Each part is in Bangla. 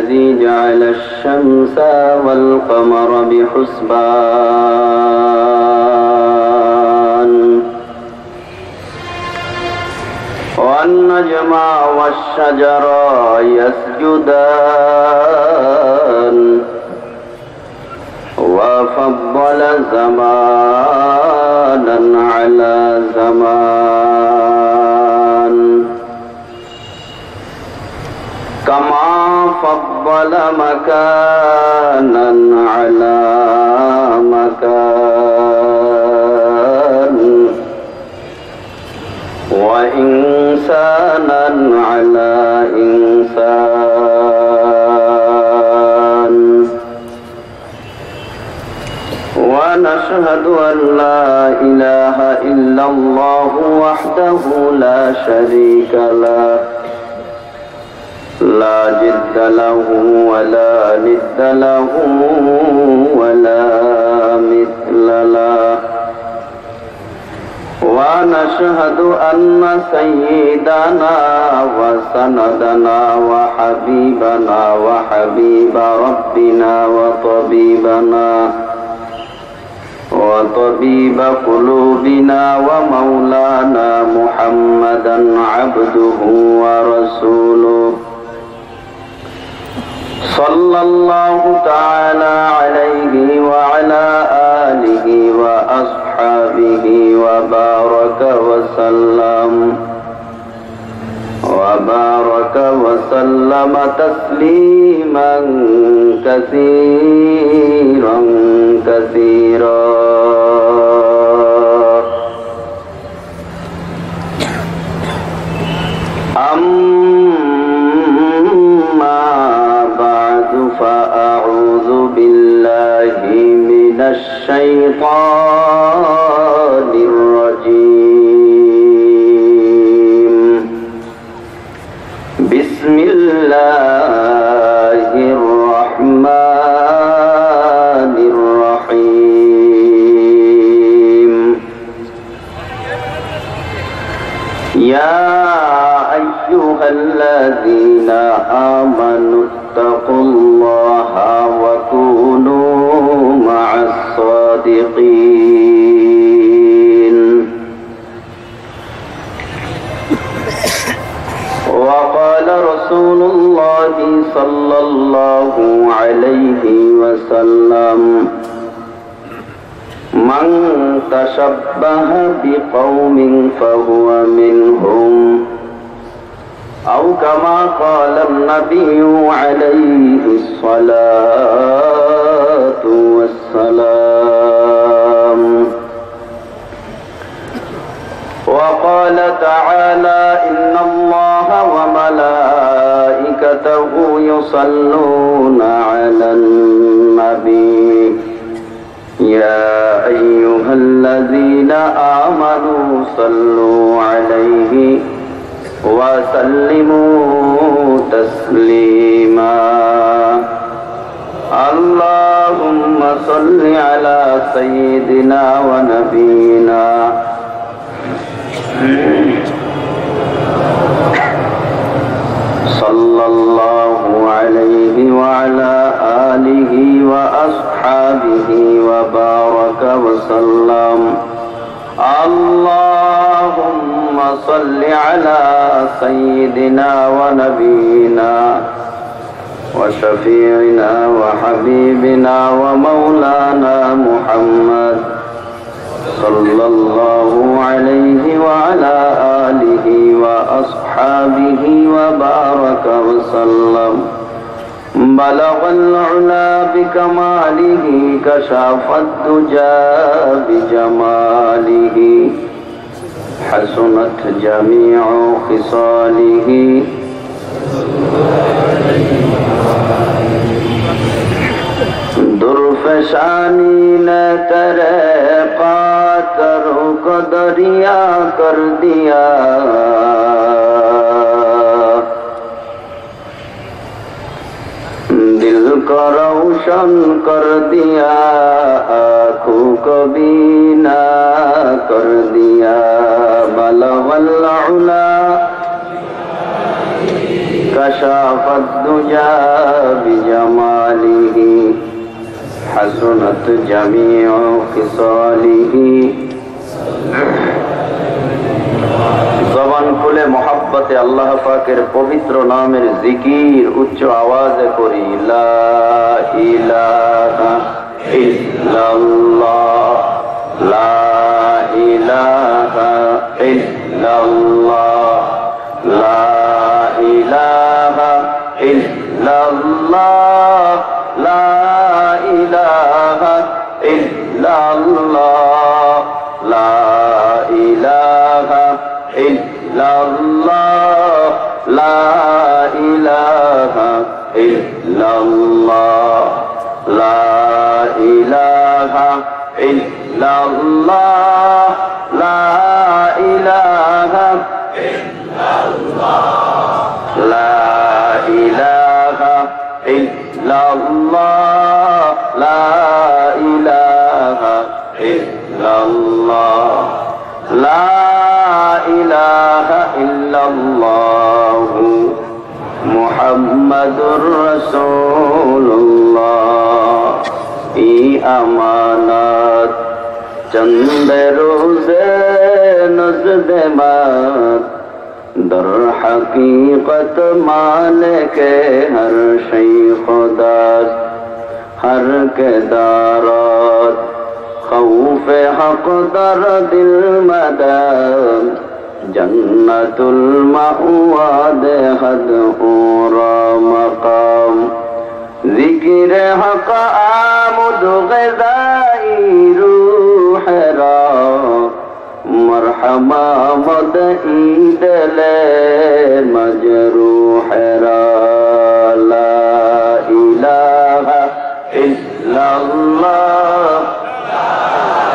الذي جعل الشمس والقمر بحسبان والنجم والشجر يسجدان وفضل زمانا على زمان كما فضل مكانا على مكان وإنسانا على إنسان ونشهد أن لا إله إلا الله وحده لا شريك له لا جد له ولا ند له ولا مثل له ونشهد أن سيدنا وسندنا وحبيبنا وحبيب ربنا وطبيب قلوبنا ومولانا محمدا عبده ورسوله صلى الله تعالى عليه وعلى آله وأصحابه وبارك وسلم تسليما كثيرا كثيرا أما بعد فأعوذ بالله من الشيطان الرجيم بسم الله الرحمن الرحيم يا أيها الذين آمنوا اتقوا الله وكونوا مع الصادقين وقال رسول الله صلى الله عليه وسلم من تشبه بقوم فهو منهم أو كما قال النبي عليه الصلاة والسلام وقال تعالى إن الله وملائكته يصلون على النبي يا أيها الذين آمنوا صلوا عليه وسلموا تسليما اللهم صل على سيدنا ونبينا صلى الله عليه وعلى آله وأصحابه وبارك وسلم اللهم صل على سيدنا ونبينا وشفيعنا وحبيبنا ومولانا محمد صلى الله عليه وعلى آله وأصحابه وبارك وسلم بلغ العلا بكماله كشف الدجى بجماله حسنت جميع خصاله درفشانی نے تیرے قاتر کو دریا کر دیا دل کو روشن کر دیا آنکھوں کو بینا کر دیا بلغ العلا كشف الدجى بجماله حسنت جميع خصاله জবান খুলে মহব্বতে আল্লাহ পাকের পবিত্র নামের জিকির উচ্চ আওয়াজে করি লা ইলাহা ইল্লাল্লাহ লা ইলাহা ইল্লাল্লাহ লা ইলাহা ইল্লাল্লাহ লা ইলাহা ইল্লাল্লাহ লা ইলাহা ইল্লাল্লাহ লা ইলাহা ইল্লাল্লাহ লা ইলাহা ইল্লাল্লাহ লা ইলাহা লা ইলাহা ইল্লাল্লাহ লা ইলাহা ইল্লাল্লাহ লা ইলাহা ইল্লাল্লাহ মুহাম্মাদুর রাসূলুল্লাহ ই আমানত চন্দ রোজে নজদে মাত در حقیقت مالک ہر شئی خداست ہر کے دارات خوف حق در دل مدام جنت المأواد حد اورا مقام ذکر حق آمد غذائی روح را مرحبا مدعی دل مجروح را لا الہ الا اللہ لا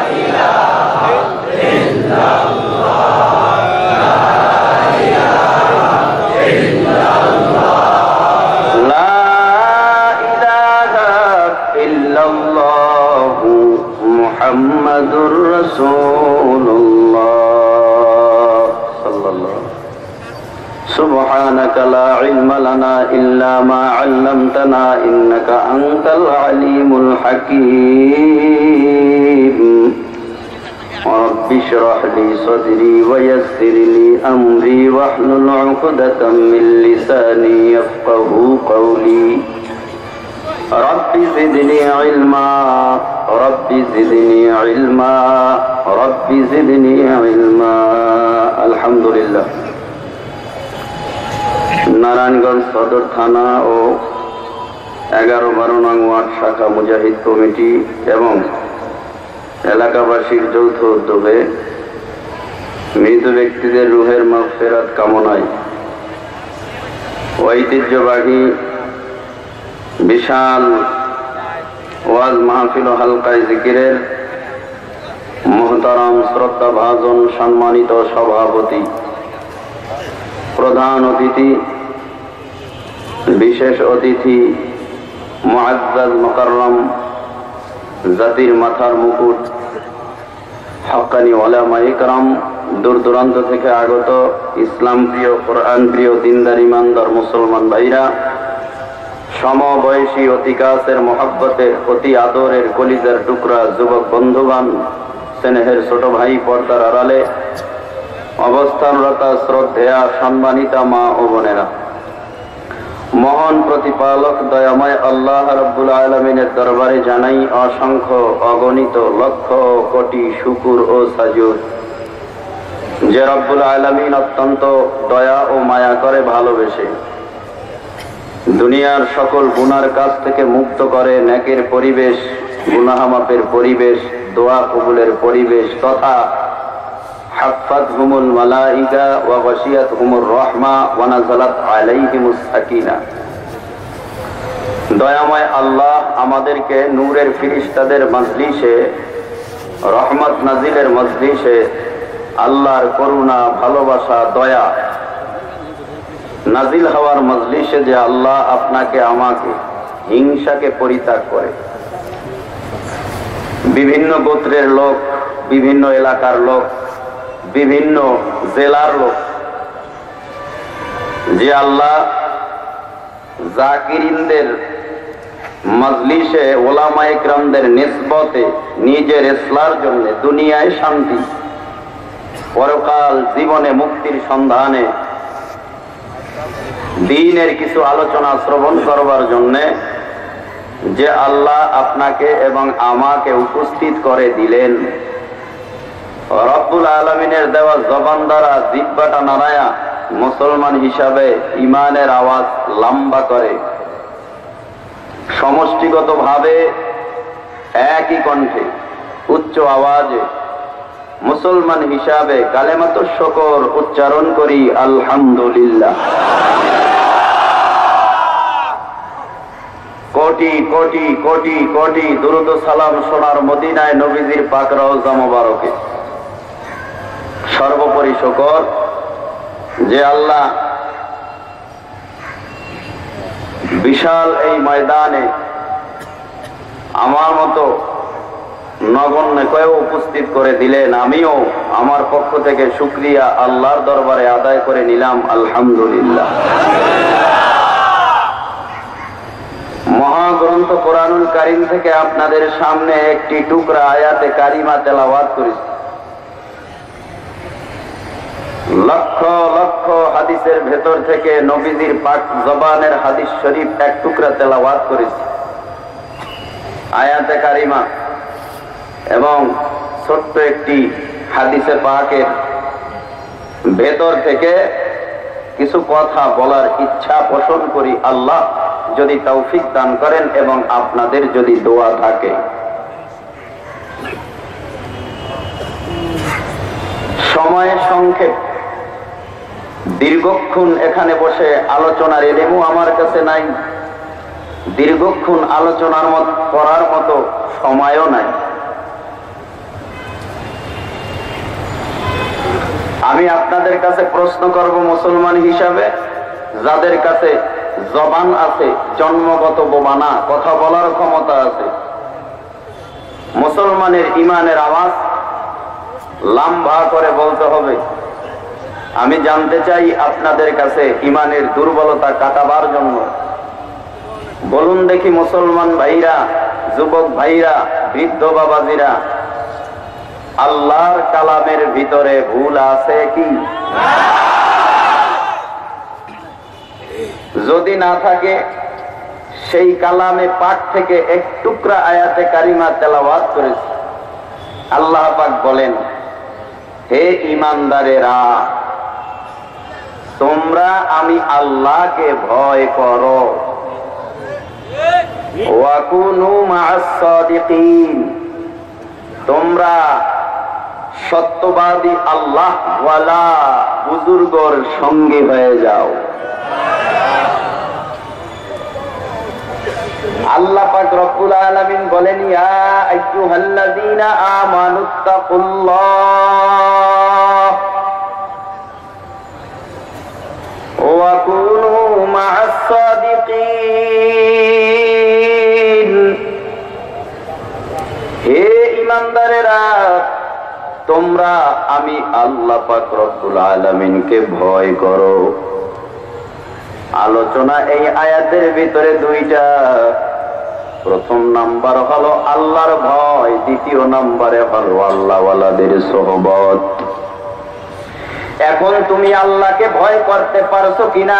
الہ الا اللہ لا الہ الا اللہ لا الہ الا اللہ محمد رسول سبحانك لا علم لنا إلا ما علمتنا إنك أنت العليم الحكيم رب اشرح لي صدري ويسر لي أمري واحلل عقدة من لساني يفقهوا قولي رب زدني علما رب زدني علما رب زدني علما الحمد لله নারায়ণগঞ্জ সদর থানা ও 11-12 নং ওয়ার্ড শাখা মুজাহিদ কমিটি এবং এলাকাবাসীর যৌথ উদ্যোগে মৃত ব্যক্তিদের রুহের মাগফিরাত কামনায় ঐতিহ্যবাহী বিশাল ওয়াজ মাহফিল ও হালকায় জিকিরের মুহতারাম শ্রদ্ধাভাজন সম্মানিত সভাপতি প্রধান অতিথি বিশেষ অতিথি মুআজ্জাজ মুকাররম জাতির মাথার মুকুট হক্কানি ওলামা ইকরাম দূর দূরান্ত থেকে আগত ইসলাম প্রিয় কোরআন প্রিয় দিনদার ইমানদার মুসলমান ভাইরা সমবয়সী অতি কাছের মহব্বতের অতি আদরের কলিজার টুকরা যুবক বন্ধুবান স্নেহের ছোট ভাই পর্দার আড়ালে অবস্থানরত শ্রদ্ধেয়া সম্মানিতা মা ও বোনেরা মহান প্রতিপালক দয়াময় আল্লাহ রাব্বুল আলামিনের দরবারে জানাই অসংখ্য অগণিত লক্ষ কোটি শুকর ও সাজুদ যে রব্বুল আলামিন অত্যন্ত দয়া ও মায়া করে ভালোবেসে দুনিয়ার সকল গুনার কাছ থেকে মুক্ত করে নেকের পরিবেশ গুনাহ মাফের পরিবেশ দোয়া কবুলের পরিবেশ তথা হাফাতহুমুল মালাইকা ওয়া গাশিয়াতহুমুর রাহমা ওয়া নাযালাত আলাইহিমুস সাকিনা দয়াময় আল্লাহ আমাদেরকে নূরের ফেরেশতাদের মজলিসে রহমত নাজিলের মজলিসে আল্লাহর করুণা ভালোবাসা দয়া নাজিল হওয়ার মজলিসে যে আল্লাহ আপনাকে আমাকে হিংসাকে পরিত্যাগ করে বিভিন্ন গোত্রের লোক বিভিন্ন এলাকার লোক বিভিন্ন জেলার লোক যে আল্লাহ জাকিরিনদের মজলিসে ওলামায়ে কেরামদের নিসবতে নিজের ইসলার জন্য দুনিয়ায় শান্তি, পরকাল জীবনে মুক্তির সন্ধানে দ্বীনের কিছু আলোচনা শ্রবণ করবার জন্য যে আল্লাহ আপনাকে এবং আমাকে উপস্থিত করে দিলেন, রব্বুল আলামিনের দেওয়া জবান দ্বারা জিহ্বাটা নাড়ায়া মুসলমান হিসাবে ঈমানের আওয়াজ লম্বা করে সমষ্টিগতভাবে একই কণ্ঠে উচ্চ আওয়াজে মুসলমান হিসাবে কালেমাতুশ শুকর উচ্চারণ করি আলহামদুলিল্লাহ। কোটি কোটি কোটি কোটি দুরূদ ও সালাম সোনার মদিনায় নবীজির পাক রওজা মোবারকে। সর্বোপরি শুকর যে আল্লাহ বিশাল এই ময়দানে আমার মতো নগণ্যকে উপস্থিত করে দিলেন। আমিও আমার পক্ষ থেকে শুকরিয়া আল্লাহর দরবারে আদায় করে নিলাম আলহামদুলিল্লাহ। মহাগ্রন্থ কোরআনুল কারীম থেকে আপনাদের সামনে একটি টুকরা আয়াতে কারিমা তেলাওয়াত করেছি। লক্ষ লক্ষ হাদিসের ভেতর থেকে নবীজির পাক জবানের হাদিস শরীফ এক টুকরা তেলাওয়াত করেছি। আয়াতে কারিমা এবং ছোট্ট একটি হাদিসে পাকের ভেতর থেকে কিছু কথা বলার ইচ্ছা পোষণ করি, আল্লাহ যদি তৌফিক দান করেন এবং আপনাদের যদি দোয়া থাকে। সময় সংক্ষেপ, দীর্ঘক্ষণ এখানে বসে আলোচনার এলেমও আমার কাছে নাই, দীর্ঘক্ষণ আলোচনার করার মতো সময়ও নাই। আমি আপনাদের কাছে প্রশ্ন করব মুসলমান হিসাবে, যাদের কাছে জবান আছে, জন্মগত বোমা না, কথা বলার ক্ষমতা আছে, মুসলমানের ঈমানের আওয়াজ লম্বা করে বলতে হবে। আমি জানতে চাই আপনাদের কাছে ঈমানের দুর্বলতা কাটাবার জন্য বলুন দেখি মুসলমান ভাইরা, যুবক ভাইরা, বৃদ্ধ বাবাজিরা, আল্লাহর কালামের ভিতরে ভুল আছে কি? যদি না থাকে সেই কালামে পাক থেকে এক টুকরা আয়াতে কারিমা তেলাওয়াত করেছি। আল্লাহ পাক বলেন, হে ঈমানদারেরা, তোমরা আমি আল্লাহকে ভয় করো, ওয়াকুনু মা'আস সাদিকিন, তোমরা সত্যবাদী আল্লাহ ওয়ালা বুজুর্গর সঙ্গে হয়ে যাও। আল্লাহ পাক রব্বুল আলামিন বলেন, ইয়া আইয়ুহাল্লাযীনা আমানুত্তাকুল্লাহ ওয়া কুনু মা'আস সাদিকিন, হে ঈমানদারেরা, তোমরা আমি আল্লাহ পাক রব্বুল আলামিনকে ভয় করো। আলোচনা এই আয়াতের ভিতরে দুইটা। প্রথম নাম্বার হলো আল্লাহর ভয়, দ্বিতীয় নাম্বারে হলো আল্লাহওয়ালাদের সোহবত। এখন তুমি আল্লাহকে ভয় করতে পারছো কিনা?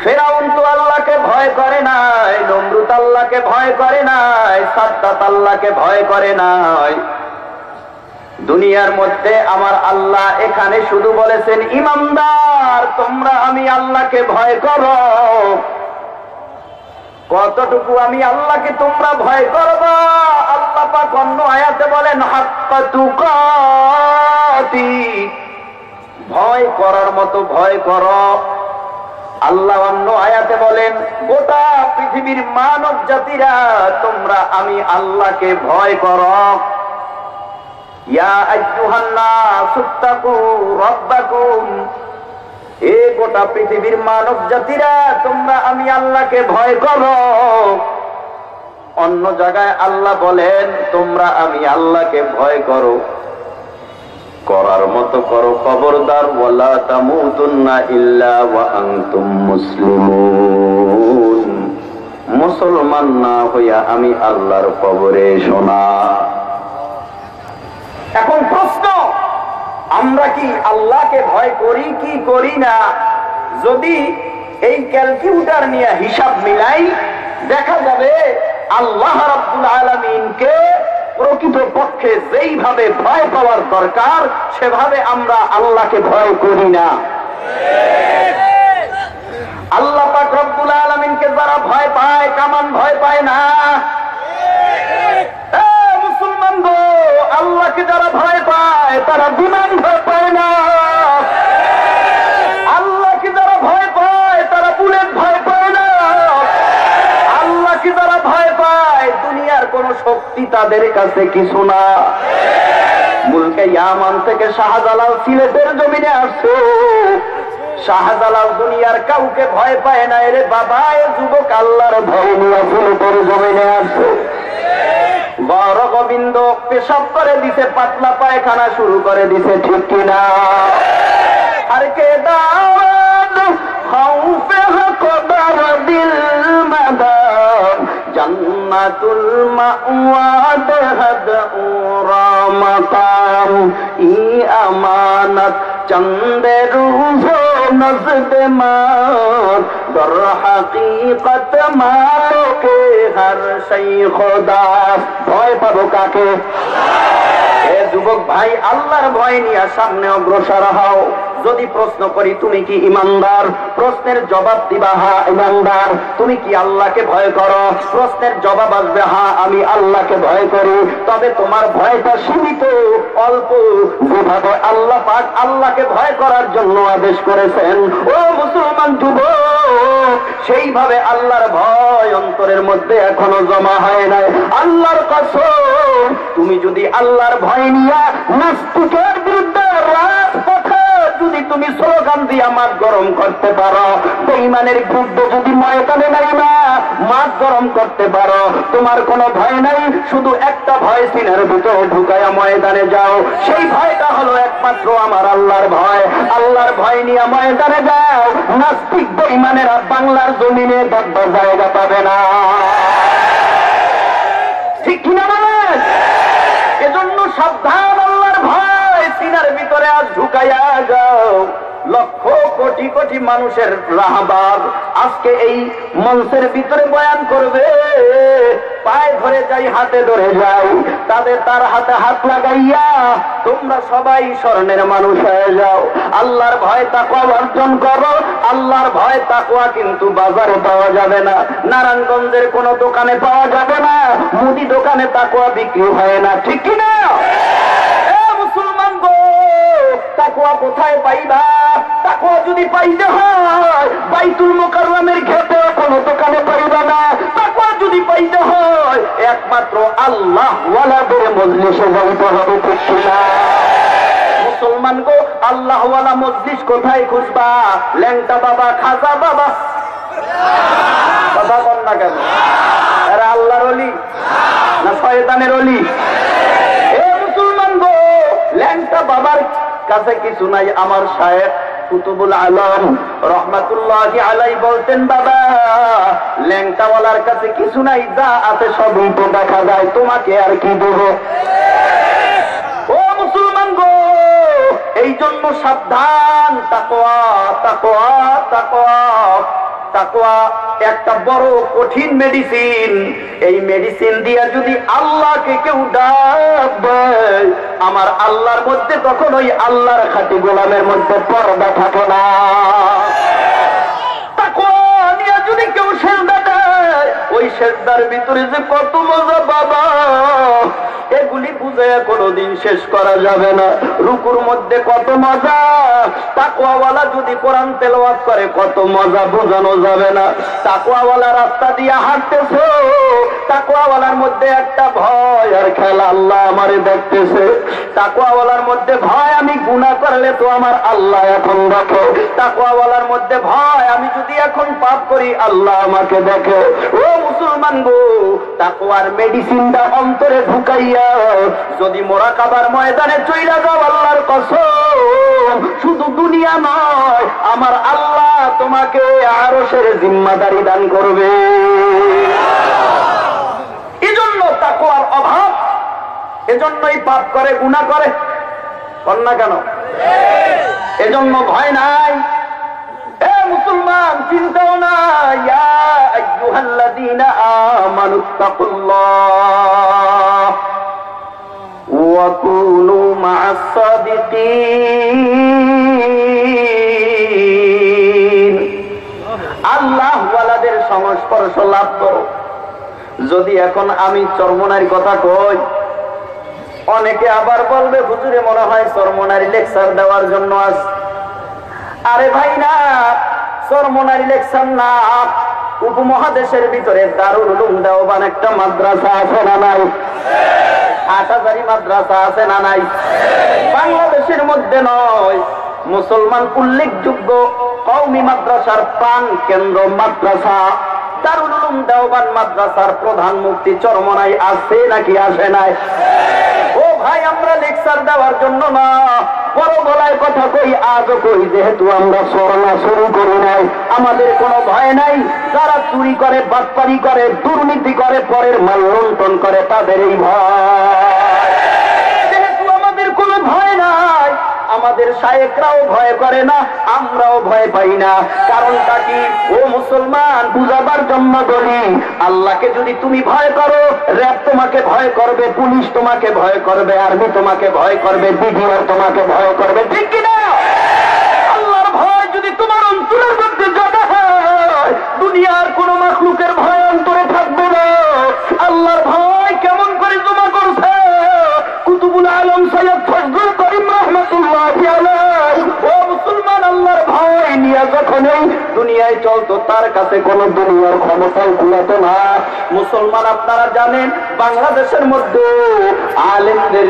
ফিরআউন তো আল্লাহকে ভয় করে নাই, নমরুদ আল্লাহকে ভয় করে নাই, সাদ্দাত আল্লাহকে ভয় করে নাই। দুনিয়ার মধ্যে আমার আল্লাহ এখানে শুধু বলেছেন, ঈমানদার তোমরা আমি আল্লাহকে ভয় করো। কতটুকু আমি আল্লাহকে তোমরা ভয় করবা? আল্লাহ পাক অন্য আয়াতে বলেন, হাক্কা তুকাতি, ভয় করার মতো ভয় করো। আল্লাহ অন্য আয়াতে বলেন, গোটা পৃথিবীর মানব জাতিরা তোমরা আমি আল্লাহকে ভয় করো। ইয়া আইয়ুহান নাস ইত্তাকু রাব্বাকুম, হে গোটা পৃথিবীর মানব জাতিরা তোমরা আমি আল্লাহকে ভয় করো। অন্য জায়গায় আল্লাহ বলেন, তোমরা আমি আল্লাহকে ভয় করো। করার মতো করো, খবরদার ওয়ালা তামুতুন্না ইল্লা ওয়া আনতুম মুসলিমুন, মুসলমান না হইয়া আমি আল্লাহর কবরে শোনা। এখন প্রশ্ন, আমরা কি আল্লাহকে ভয় করি কি করি না? যদি এই ক্যালকুলেটর নিয়ে হিসাব মিলাই দেখা যাবে আল্লাহ রাব্বুল আলামিনকে প্রকৃত পক্ষে যেইভাবে ভয় পাওয়ার দরকার সেভাবে আমরা আল্লাহকে ভয় করি না। আল্লাহ পাক রব্বুল আলামিনকে যারা ভয় পায় কামান ভয় পায় না। মুসলমান গো, আল্লাহকে যারা ভয় পায় তারা বিমান ভয় পায় না। আল্লাহকে যারা ভয় পায় তারা বুলেট ভয় পায় না। আল্লাহকে যারা ভয় পায় দুনিয়ার কোন শক্তি তাদের কাছে কিছু না। মুলকে ইয়ামান থেকে শাহজালাল সিলেটের জমিনে আসছে। শাহজালাল দুনিয়ার কাউকে ভয় পায় না। এরে বাবা, এ যুবক আল্লাহর ভয় নিয়ে সিলেটের জমিনে আসছে। বড় গোবিন্দ পেশাব করে দিছে, পাতলা পায়খানা শুরু করে দিছে, ঠিক কিনা? আর কে দাওয়াত খাউফে হকদার দিল মাদাম জান্নাতুল মাওয়াদ হাদউরা মাকাম ই আমানত চন্দে রূহ নজদ মার দর হাকিকত মারকে হর সেই খোদা। ভয় পাবো কাকে? এ যুবক ভাই, আল্লাহর ভয় নিয়ে সামনে অগ্রসর হও। যদি প্রশ্ন করি তুমি কি ইমানদার, প্রশ্নের জবাব দিবা হ্যাঁ ইমানদার। তুমি কি আল্লাহকে ভয় করো? প্রশ্নের জবাব আসবে হ্যাঁ আমি আল্লাহকে ভয় করি। তবে তোমার ভয়টা সীমিত, অল্প। যেভাবে আল্লাহ পাক আল্লাহকে ভয় করার জন্য আদেশ করেছেন ও মুসলমান যুবক, সেইভাবে আল্লাহর ভয় অন্তরের মধ্যে এখনো জমা হয় নাই। আল্লাহর কসম, তুমি যদি আল্লাহর ভয় নিয়ে নাস্তিকের বিরুদ্ধে রাজপথে যদি তুমি স্লোগান দিয়া মাঠ গরম করতে পারো, বেঈমানের বিরুদ্ধে যদি ময়দানে নাইবা মাঠ গরম করতে পারো, তোমার কোনো ভয় নাই। শুধু একটা ভয় সিনার ভিতরে ঢুকায়া ময়দানে যাও। সেই ভয়টা হলো একমাত্র আমার আল্লাহর ভয়। আল্লাহর ভয় নিয়ে ময়দানে যাও, নাস্তিক বেঈমানেরা বাংলার জমিনে দেখবার জায়গা পাবে না, ঠিক কিনা বলেন? এজন্য সাবধান, আল্লাহর ভয় সিনার ভিতরে আজ ঢুকাইয়া যাও। লক্ষ কোটি কোটি মানুষের রাহবার আজকে এই মঞ্চের ভিতরে বয়ান করবে। পায়ে ধরে যাই, হাতে ধরে যাই, তার হাতে হাত লাগাইয়া তোমরা সবাই স্বর্ণের মানুষ হয়ে যাও। আল্লাহর ভয় তাকওয়া অর্জন করো। আল্লাহর ভয় তাকওয়া কিন্তু বাজারে পাওয়া যাবে না, নারায়ণগঞ্জের কোন দোকানে পাওয়া যাবে না, মুদি দোকানে তাকওয়া বিক্রি হয় না, ঠিক কিনা? মুসলমান গো, তাকওয়া কোথায় পাইবা? তাকওয়া যদি পাইতে হয় বাইতুল মুকাররমের ঘেটে কোনো দোকানে পাইবা না। তাকওয়া যদি পাইতে হয় একমাত্র আল্লাহ ওয়ালাদের মজলিসে যাইতে হবে, ঠিক কিনা? মুসলমান গো, আল্লাহ ওয়ালা মজলিস কোথায় খুঁজবা? ল্যাংটা বাবা, খাজা বাবা, কথা বল না কেন? এরা আল্লাহর ওলি না শয়তানের ওলি? এ মুসলমান গো, ল্যাংটা বাবার কাছে কিছু নাই। আমার শায়েখ কুতুবুল আলম রহমাতুল্লাহি আলাইহি বলতেন, বাবা ল্যাংটাওয়ালার কাছে কিছু নাই, যা আছে সবই তো দেখা যায়, তোমাকে আর কি দেব? ও মুসলমান গো, এই জন্য সাবধান। তাকওয়া তাকওয়া তাকওয়া তাকওয়া একটা বড় কঠিন মেডিসিন। এই মেডিসিন দিয়া যদি আল্লাহকে কেউ ডাকবে, আমার আল্লাহর মধ্যে তখন ওই আল্লাহর খাঁটি গোলামের মধ্যে পর্দা থাকে না। তাকওয়া নিয়ে যদি কেউ সেজদা দেয়, ওই সেজদার ভিতরে যে কত মজা বাবা, এগুলি বুঝে কোনোদিন শেষ করা যাবে না। রুকুর মধ্যে কত মজা, তাকওয়াওয়ালা যদি কোরআন তেলাওয়াত করে কত মজা বোঝানো যাবে না। তাকওয়াওয়ালা রাস্তা দিয়ে হাঁটতেছে, তাকওয়াওয়ালার মধ্যে একটা ভয় আর খেলা, আল্লাহ আমারে দেখতেছে। তাকওয়াওয়ালার মধ্যে ভয়, আমি গুনাহ করলে তো আমার আল্লাহ এখন দেখে। তাকওয়াওয়ালার মধ্যে ভয়, আমি যদি এখন পাপ করি আল্লাহ আমাকে দেখে। ও মুসলমান গো, তাকওয়ার মেডিসিনটা অন্তরে ঢুকাইয়া যদি মুরাকাবার ময়দানে চইলা যাও, আল্লাহর কসম শুধু দুনিয়া নয়, আমার আল্লাহ তোমাকে আরশের জিম্মাদারি দান করবে। এজন্য তাকওয়ার অভাব, এজন্যই পাপ করে, গুনাহ করে, কন্যা কেন? এজন্য ভয় নাই। এ মুসলমান, চিন্তাও নাই। ইয়া আইয়ুহাল্লাযীনা আমানুত্তাকুল্লাহ ওয়া কুনু মা'আস সাদিকিন। আল্লাহ ওয়ালাদের সংস্পর্শ লাভ করো। যদি এখন আমি চরমনার কথা কই, অনেকে আবার বলবে হুজুরে মনে হয় চরমনারি লেকচার দেওয়ার জন্য আস। আরে ভাই না, চরমনারি লেকচার না। উপমহাদেশের ভিতরে দারুল উলুম দেওবান একটা মাদ্রাসা আছে না নাই? হাটহাজারী মাদ্রাসা আছে না নাই? বাংলাদেশের মধ্যে নয়, মুসলমান উল্লেখযোগ্য কওমি মাদ্রাসার প্রাণ কেন্দ্র মাদ্রাসা দারুল উলুম দেওবান মাদ্রাসার প্রধান মুফতি চরমনাই আছে নাকি আসে নাই? ও ভাই, আমরা লেকচার দেওয়ার জন্য না, বড় গলায় কথা কই, আজও কই, যেহেতু আমরা চরনা শুরু করি নাই, আমাদের কোনো ভয় নাই। যারা চুরি করে, বাটপারি করে, দুর্নীতি করে, পরের মাল লুণ্ঠন করে, তাদের এই ভয়। যেহেতু আমাদের কোনো ভয় নাই, আমাদের শায়েখরাও ভয় করে না, আমরাও ভয় পাই না। কারণটা কি? ও মুসলমান, বুঝাবার জন্য বলি, আল্লাহকে যদি তুমি ভয় করো, র‍্যাব তোমাকে ভয় করবে, পুলিশ তোমাকে ভয় করবে, আর্মি তোমাকে ভয় করবে, বিডিআর তোমাকে ভয় করবে, ঠিক কিনা? আল্লাহর ভয় যদি তোমার অন্তরের মধ্যে জমা হয়, দুনিয়ার কোন মাখলুকের ভয় অন্তরে থাকবে না। আল্লাহর ভয় কেমন করে জমা করছে কুতুবুল আলম সৈয়দ ফজলুল করিম রাহমাতুল্লাহি আলাইহি। ও মুসলমান, আল্লাহর ভয় নিয়ে যখন এই দুনিয়ায় চলতো, তার কাছে কোন দুনিয়ার ক্ষমতাও কুলাতো না। মুসলমান, আপনারা জানেন বাংলাদেশের মধ্যে আলেমদের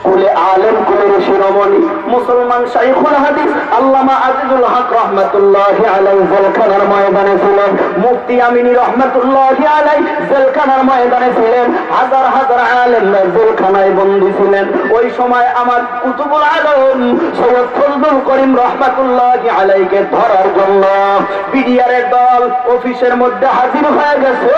কুলে, আলেম কুলের শিরোমণি মুসলমান শাইখুল হাদিস আল্লামা আজিজুল হক রাহমাতুল্লাহি আলাইহি জেলখানার ময়দানে ছিলেন। মুফতি আমিনী রাহমাতুল্লাহি আলাইহি জেলখানার ময়দানে ছিলেন। হাজার হাজার আলেমরা জেলখানায় বন্দী ছিলেন। ওই সময় আমার কুতুবুল আলম সৈয়দ ফজলুল করিম রাহমাতুল্লাহি আলাইহিকে ধরার জন্য বিডিআরের দল অফিসের মধ্যে হাজির হয়ে গেছে।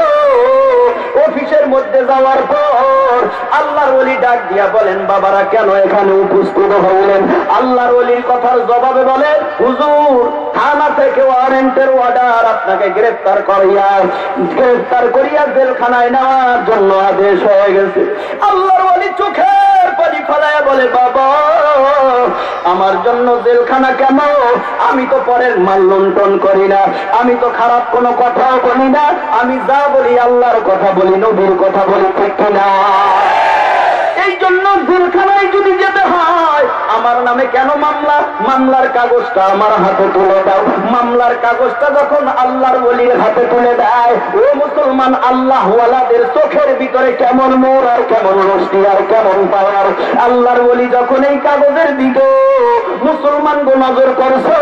অফিসের মধ্যে যাওয়ার পর আল্লাহর ওলি ডাক দিয়া বলেন, বাবারা কেন এখানে উপস্থিত হইলেন? আল্লাহর ওলির কথার জবাবে বলেন, হুজুর, থানা থেকে ওয়ারেন্টের অর্ডার, আপনাকে গ্রেফতার করিয়া জেলখানায় নেওয়ার জন্য আদেশ হয়ে গেছে। আল্লাহর ওলি চোখের পানি ফেলায় বলে, বাবা, আমার জন্য জেলখানা কেন? আমি তো পরের মাল লুণ্ঠন করি না, আমি তো খারাপ কোনো কথাও বলি না, আমি যা বলি আল্লাহর কথা বলি, নবীর কথা বলি, ঠিক না? এই জন্য জেলখানায় যদি যেতে হয়, আমার নামে কেন মামলা? মামলার কাগজটা আমার হাতে তুলে দাও। মামলার কাগজটা যখন আল্লাহর ওলির হাতে তুলে দেয়, ও মুসলমান, আল্লাহ ওয়ালাদের চোখের ভিতরে কেমন নূর আর কেমন রোশনি আর কেমন পাওয়ার। আল্লাহর ওলি যখন এই কাগজের দিকে মুসলমান গো নজর করছো,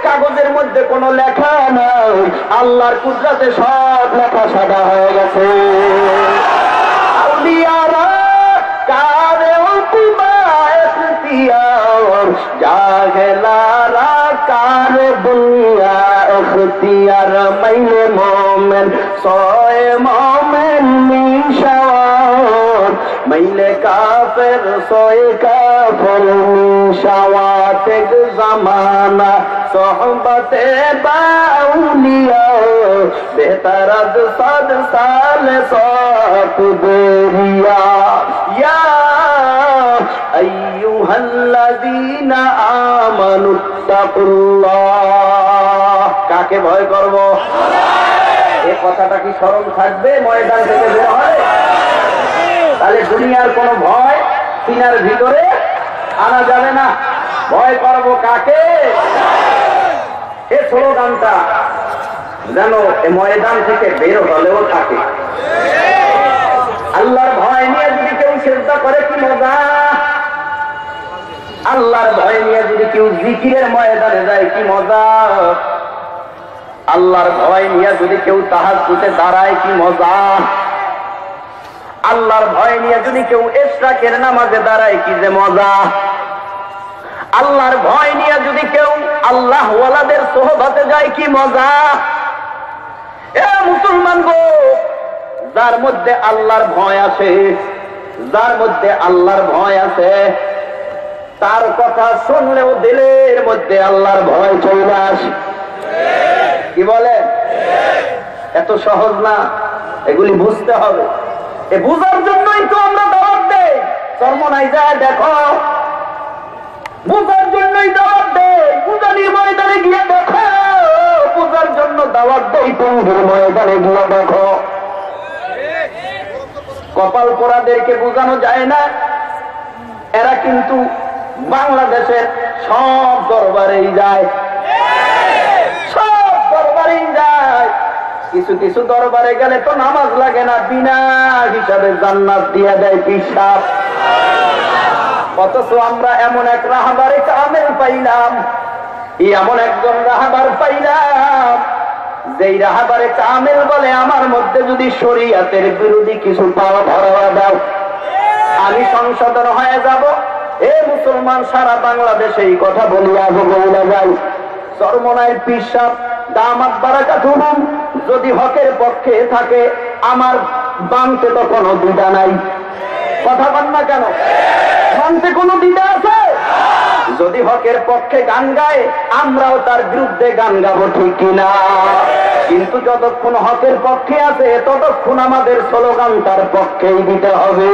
কাগজের মধ্যে কোনো লেখা নাই, আল্লাহর কুদরতে সব লেখা সাদা হয়ে গেছে। আউলিয়ারা কারে উতবায় ইখতিয়ার, জাহেলারা কারে দুনিয়া ইখতিয়ার, মাইলে মোমেন সোয়ে মোমেন মিশাওয়ার, মাইলে কাফের সোয়ে কাফের মিশাওয়াত। এক জামানা সোহবতে বাউলিয়া, বেহতর আদ সাদ সাল সাত দেরিয়া। ইয়া আইয়ুহাল্লাযীনা আমানুত্তাকুল্লাহ। কাকে ভয় করব? এই কথাটা কি স্মরণ থাকবে ময়দান থেকে বের হয়? তাহলে দুনিয়ার কোন ভয় সিনার ভিতরে আনা যাবে না। ভয় করব কাকে? এই স্লোগানটা যেন এই ময়দান থেকে বের হলেও থাকে। আল্লাহর ভয় নিয়ে যদি কেউ চিন্তা করে, কি মজা! আল্লাহর ভয় নিয়ে যদি কেউ জিকিরের ময়দানে যায় কি মজা, আল্লাহর ভয় নিয়ে যদি কেউ তাহাজ্জুদে দাঁড়ায় কি মজা, আল্লাহর ভয় নিয়ে যদি কেউ ইশরাকের নামাজে দাঁড়ায় কি যে মজা, আল্লাহর ভয় নিয়ে যদি কেউ আল্লাহ ওয়ালাদের সোহবতে যায় কি মজা। এ মুসলমান গো, যার মধ্যে আল্লাহর ভয় আছে, যার মধ্যে আল্লাহর ভয় আছে, তার কথা শুনলেও দিলের মধ্যে আল্লাহর ভয় চলে আসে। কি বলে? এত সহজ না, এগুলি বুঝতে হবে। এ বুঝার জন্যই তো আমরা দাওয়াত দেই। চরমনাই যায় দেখো, বুঝার জন্যই দাওয়াত দেই। বুঝানির ময়দানে গিয়ে দেখো, বুঝার জন্য দাওয়াত দেই। টঙ্গির ময়দানে গিয়ে দেখো, কপাল পোড়াদেরকে বোঝানো যায় না, এরা কিন্তু বাংলাদেশের সব দরবারেই যায়, সব দরবারেই যায়। কিছু কিছু দরবারে গেলে তো নামাজ লাগে না, বিনা হিসাবে জান্নাত দিয়ে দেয় পিসাব। অথচ আমরা এমন এক রাহাবারে কামেল পাইলাম, এমন একজন রাহাবার পাইলাম, যেই রাহাবারে কামেল বলে আমার মধ্যে যদি শরীয়তের বিরোধী কিছু পাওয়া ধরা দাও, আমি সংশোধন হয়ে যাব। এ মুসলমান, সারা বাংলাদেশে এই কথা বলিয়া বলে যাই। চরমনাইয়ের পিসাব দামাত বারাকাতুহুম যদি হকের পক্ষে থাকে, আমার বামতে তো কোনো দ্বিধা নাই। কথা বল না কেন? বামতে কোনো দ্বিধা আছে? যদি হকের পক্ষে গান গায়, আমরাও তার বিরুদ্ধে গান গাবো, ঠিক কিনা? কিন্তু যতক্ষণ হকের পক্ষে আছে, ততক্ষণ আমাদের স্লোগান তার পক্ষেই দিতে হবে।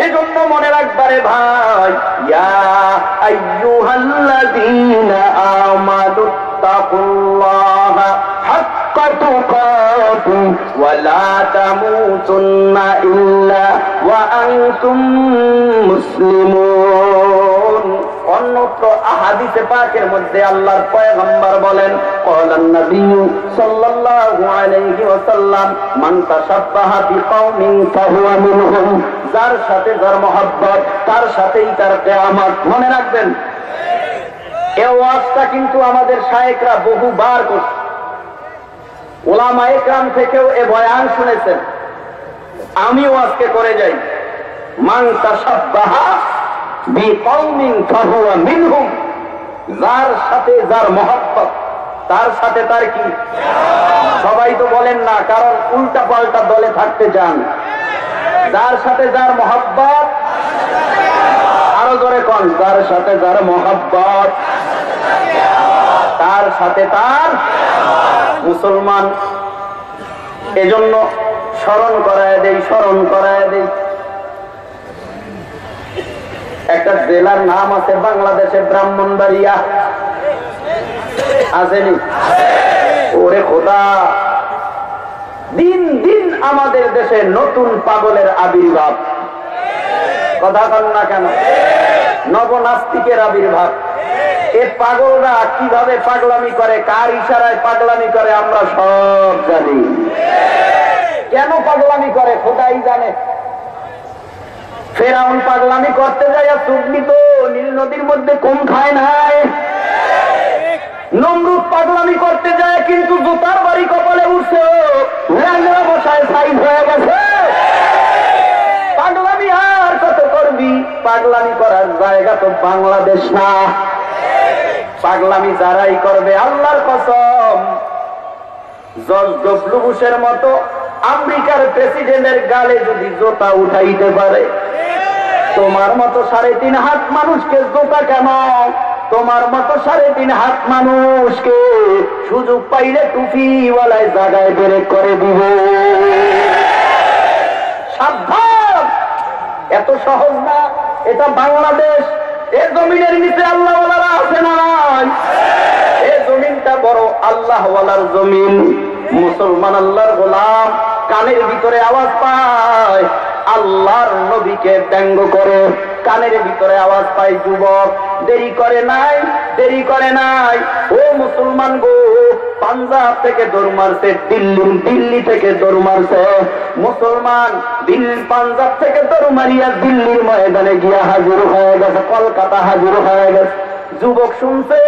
এজন্য মনে রাখবারে ভাই, ইয়া আইয়ুহাল্লাযীনা আমানুত্তাকুল্লাহা হাক্কা তুকাতিহি ওয়া লা তামুতুন্না ইল্লা ওয়া আনতুম মুসলিমুন। অন্যত্র আহাদিসে পাকের মধ্যে আল্লাহর পয়গম্বর বলেন, ক্বালান নবী সাল্লাল্লাহু আলাইহি ওয়াসাল্লাম, মান তাশাব্বাহা বিকাওমিন ফাহুয়া মিনহুম। যার সাথে যার মহব্বত, তার সাথেই তার কিয়ামত। মনে রাখবেন, এই ওয়াজটা কিন্তু আমাদের শায়েখরা বহুবার করছে, উলামায়ে কেরাম থেকেও এ বয়ান শুনেছেন, আমিও আজকে করে যাই। মান তাশাব্বাহা বিকাওমিন ফাহুয়া মিনহুম। যার সাথে যার মহব্বত, তার সাথে তার কি? সবাই তো বলেন না, কারণ উল্টা পাল্টা দলে থাকতে চান। যার সাথে যার মহব্বত, আরো জোরে কোন, যার সাথে যার মহব্বত, তার সাথে তার। মুসলমান, এজন্য স্মরণ করায় দেই, স্মরণ করায় দেই। একটা জেলার নাম আছে বাংলাদেশে, ব্রাহ্মণবাড়িয়া, আসেনি? ওরে খোদা, দিন দিন আমাদের দেশে নতুন পাগলের আবির্ভাব। কথা বল না কেন? নবনাস্তিকের আবির্ভাব। এ পাগলরা কিভাবে পাগলামি করে, কার ইশারায় পাগলামি করে, আমরা সব জানি। কেন পাগলামি করে খোদাই জানে। ফেরাউন পাগলামি করতে যায়, চুগলি তো নীল নদীর মধ্যে কম খায় নাই। নমরুদ পাগলামি করতে যায়, কিন্তু জুতার বাড়ি কপালে উঠছে, বসায় সাইজ হয়ে গেছে। পাগলামি আর কত করবি? পাগলামি করার জায়গা তো বাংলাদেশ না। পাগলামি যারাই করবে, আল্লাহর কসম, জর্জ ডব্লিউ বুশের মতো আমেরিকার প্রেসিডেন্টের গালে যদি জোতা উঠাইতে পারে, তোমার মতো 3.5 হাত মানুষকে জোতা কেন? তোমার মতো 3.5 হাত মানুষকে সুযোগ পাইলে টুপিওয়ালায় জায়গায় ব্রেক করে দিবে। সাবধান, এত সহজ না। এটা বাংলাদেশ, এই জমিনের নিচে আল্লাহওয়ালারা আছে না? এই জমিনটা বড় আল্লাহওয়ালার জমিন। মুসলমান আল্লাহর গোলাম কানের ভিতরে আওয়াজ পায়, আল্লাহর নবীকে ব্যঙ্গ করে। কানের ভিতরে আওয়াজ পায় যুবক, দেরি করে নাই, দেরি করে নাই। ও মুসলমান গো, পাঞ্জাব থেকে দৌড় মারছে, দিল্লি থেকে দৌড় মারছে। মুসলমান দিল্লি পাঞ্জাব থেকে দৌড় মারিয়া দিল্লির ময়দানে গিয়া হাজির হয়ে গেছে, কলকাতা হাজির হয়ে গেছে। যুবক শুনছে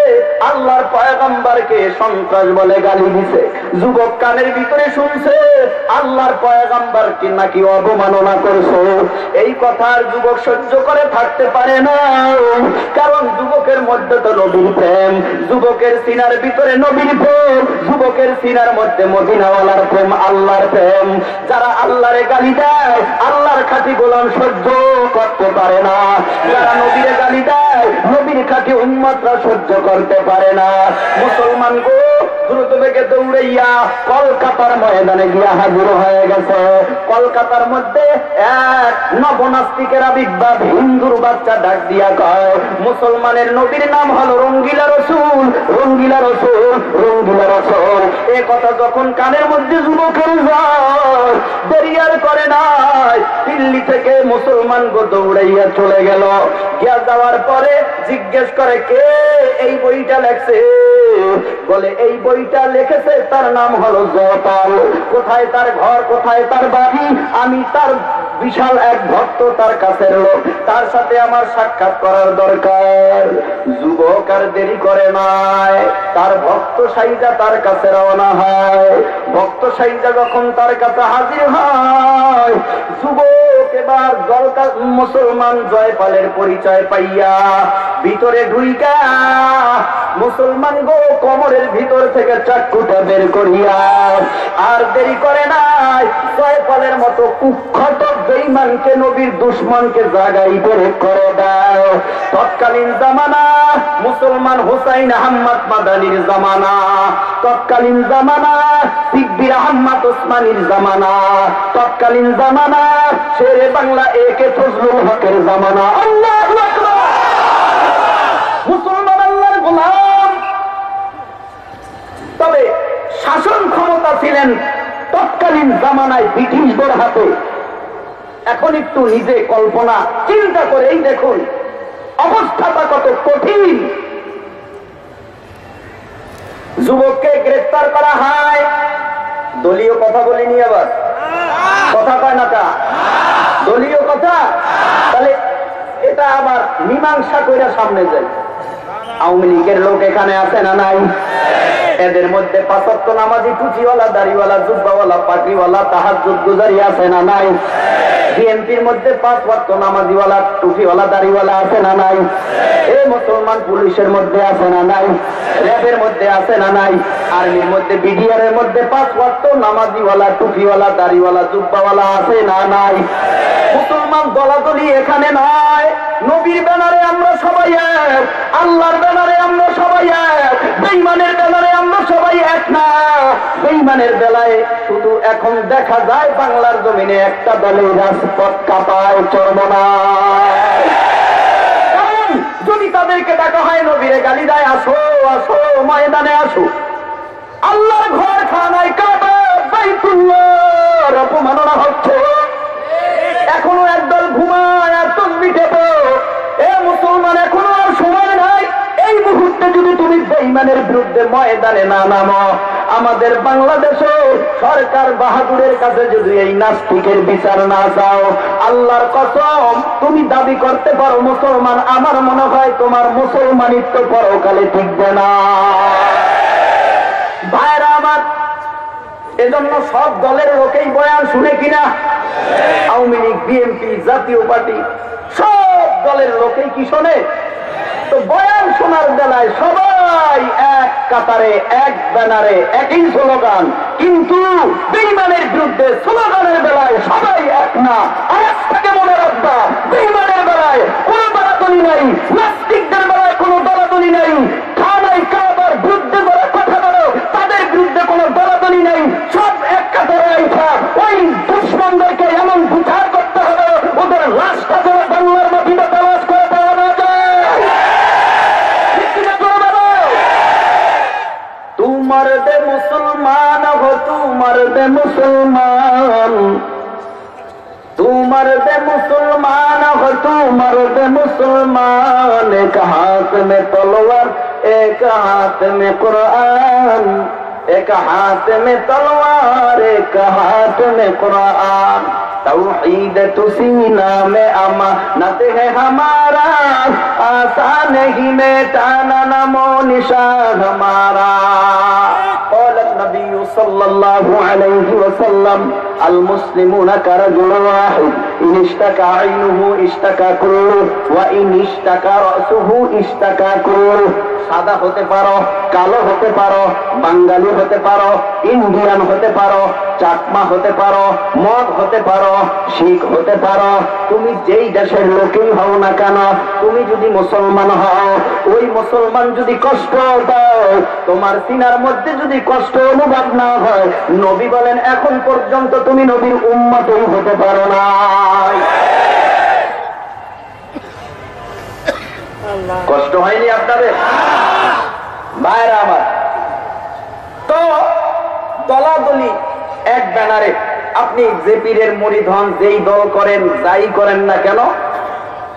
আল্লাহর পয়গম্বরকে সন্ত্রাস বলে গালি দিছে। যুবক কানের ভিতরে শুনছে আল্লাহর পয়গম্বরকে নাকি অবমাননা করছে। এই কথার যুবক সহ্য করে থাকতে পারে না, কারণ যুবকের মধ্যে তো নবীর প্রেম, যুবকের সিনার ভিতরে নবীর প্রেম, যুবকের সিনার মধ্যে মদিনাওয়ালার প্রেম, আল্লাহর প্রেম। যারা আল্লাহরে গালি দেয় আল্লাহর খাঁটি গোলাম সহ্য করতে পারে না, যারা নবীরে গালি দেয় নবীর খাঁটি উম্মতরা সহ্য করতে পারে না। মুসলমান গো দ্রুত বেগে দৌড়াইয়া কলকাতার ময়দানে গিয়া হাজির হয়ে গেছে। কলকাতার মধ্যে এক নবনাস্তিকের আবির্ভাব, হিন্দুর বাচ্চা ডাক দিয়া কয় মুসলমানের নবীর নাম হলো রঙ্গিলা রসুল, রঙ্গিলা রসুল, রঙ্গিলা রসুল। এ কথা যখন কানের মধ্যে যুবকের যায় দেরি আর করে নাই, দিল্লি থেকে মুসলমান গো দৌড়াইয়া চলে গেল। গিয়া যাওয়ার পরে জিজ্ঞেস করে কে এই বইটা লেখছে? বলে এই বইটা লিখেছে তার নাম হলো জয়পাল। কোথায় তার ঘর, কোথায় তার বাড়ি? আমি তার বিশাল এক ভক্ত, তার কাছের লোক, তার সাথে আমার সাক্ষাৎ করার দরকার। যুবক আর দেরি করে নাই, তার ভক্ত সাইজা তার কাছে রওনা হয়। ভক্ত সাইজা যখন তার কাছে হাজির হয়, যুবক এবার দরকার মুসলমান জয়পালের পরিচয় পাইয়া ভিতরে ঢুইকা মুসলমান গো কোমরের ভিতর থেকে চাকুটা বের করিয়া আর দেরি করে নাই, জয়পালের মতো কুখ্যাত বেঈমানকে, নবীর দুশমনকে জায়গায় বের করে দেয়। তৎকালীন জামানা মুসলমান হুসাইন আহমদ মাদানির জামানা, তৎকালীন জামানা সিদ্দিক আহমদ ওসমানীর জামানা, তৎকালীন জামানা শেরে বাংলা একে ফজলুল হকের জামানা। আল্লাহু আকবার। মুসলমান আল্লাহর গোলাম, তবে শাসন ক্ষমতা ছিলেন তৎকালীন জামানায় ব্রিটিশদের হাতে। এখন একটু নিজে কল্পনা চিন্তা করে এই দেখুন অবস্থাটা কত কঠিন। যুবককে গ্রেফতার করা হয়, দলীয় কথা বলিনি, আবার কথা কয় না তা দলীয় কথা, তাহলে এটা আবার মীমাংসা করে সামনে যায়। আওয়ামী লীগের লোক এখানে আছে না নাই? এদের মধ্যে ৫ ওয়াক্ত নামাজি, টুপিওয়ালা, দাড়িওয়ালা, জুব্বাওয়ালা, পাগড়িওয়ালা, তাহাজ্জুদ গুজারি আছে না নাই? বিএনপির মধ্যে ৫ ওয়াক্ত নামাজিওয়ালা, টুপিওয়ালা, দাড়িওয়ালা আছে না নাই? এই মুসলমান পুলিশের মধ্যে আছে না নাই? র্যাবের মধ্যে আছে না নাই? আর্মির মধ্যে, বিডিআর এর মধ্যে ৫ ওয়াক্ত নামাজিওয়ালা, টুপিওয়ালা, দাড়িওয়ালা, জুব্বাওয়ালা আছে না নাই? মুসলমান দলাদলি এখানে নয়। নবীর ব্যানারে আমরা সবাই এক, আল্লাহর ব্যানারে আমরা সবাই এক, বেঈমানের ব্যানারে আমরা সবাই এক না। বেঈমানের বেলায় শুধু এখন দেখা যায় বাংলার জমিনে একটা দলের রাজপথ কাঁপায়, চরমনায়। কারণ যদি তাদেরকে ডাকা হয় নবীরে গালি দেয়, আসো আসো ময়দানে আসো, আল্লাহর ঘর খানায় কাবা বাইতুল্লাহর অপমাননা হচ্ছে। এখনো একদল ঘুমায় আর তসবিহ টেপো। এ মুসলমান, এখনো আর সময় নাই। এই মুহূর্তে যদি তুমি বেঈমানের বিরুদ্ধে ময়দানে না নামো, আমাদের বাংলাদেশে সরকার বাহাদুরের কাছে যদি এই নাস্তিকের বিচার না চাও, আল্লাহর কসম তুমি দাবি করতে পারো মুসলমান, আমার মনে হয় তোমার মুসলমানিত্ব পরকালে টিকবে না। ভাইরা আমার, এজন্য সব দলের লোকেই বয়ান শুনে কিনা? আওয়ামী লীগ, বিএনপি, জাতীয় পার্টি সব দলের লোকেই কি শোনে? তো বয়ান শোনার বেলায় সবাই এক কাতারে, এক ব্যানারে, একই স্লোগান, কিন্তু বেঈমানের বিরুদ্ধে স্লোগানের বেলায় সবাই এক না। আজ থেকে মনে রাখবা, বেঈমানের বেলায় কোনো দলাদলি নাই, নাস্তিকদের বেলায় কোনো দলাদলি নাই, খানায় কাবার বিরুদ্ধে যারা কথা বলো তাদের বিরুদ্ধে কোনো দলাদলি নাই। সব এক কাতারে আইসা ওই দুশমনদেরকে এমন বিচার করতে হবে, ওদের লাশটা যেন বাংলার মাটিতে তালাশ করে পাওয়া না যায়। তু মর্দে মুসলমান হো, তু মর্দে মুসলমান, तू मर्द मुसलमान हो, तू मर्द मुसलमान। एक हाथ में तलवार, एक हाथ में कुरान, एक हाथ में तलवार एक हाथ में कुरान तौहीद तुसीना में अमानत है हमारा आसान ही मिटाना नमो निशान हमारा قال النبي صلى الله عليه وسلم المسلمون كرجل واحد إن اشتكى عينه اشتكى كله وإن اشتكى رأسه اشتكى كله সাদা হতে পারো কালো হতে পারো বাঙালি হতে পারো ইন্ডিয়ান হতে পারো চাকমা হতে পারো মগ হতে পারো শিখ হতে পারো তুমি যেই দেশের লোকই হও না কেন তুমি যদি মুসলমান হও ওই মুসলমান যদি কষ্ট দাও তোমার সিনার মধ্যে যদি কষ্ট অনুভব না হয় নবী বলেন এখন পর্যন্ত তুমি নবীর উম্মতই হতে পারো না কষ্ট হয়নি আপনাদের ভাইরা আমার তো দলাদলি এক ব্যানারে আপনি যে পীরের মুরিদ হন যেই দল করেন যাই করেন না কেন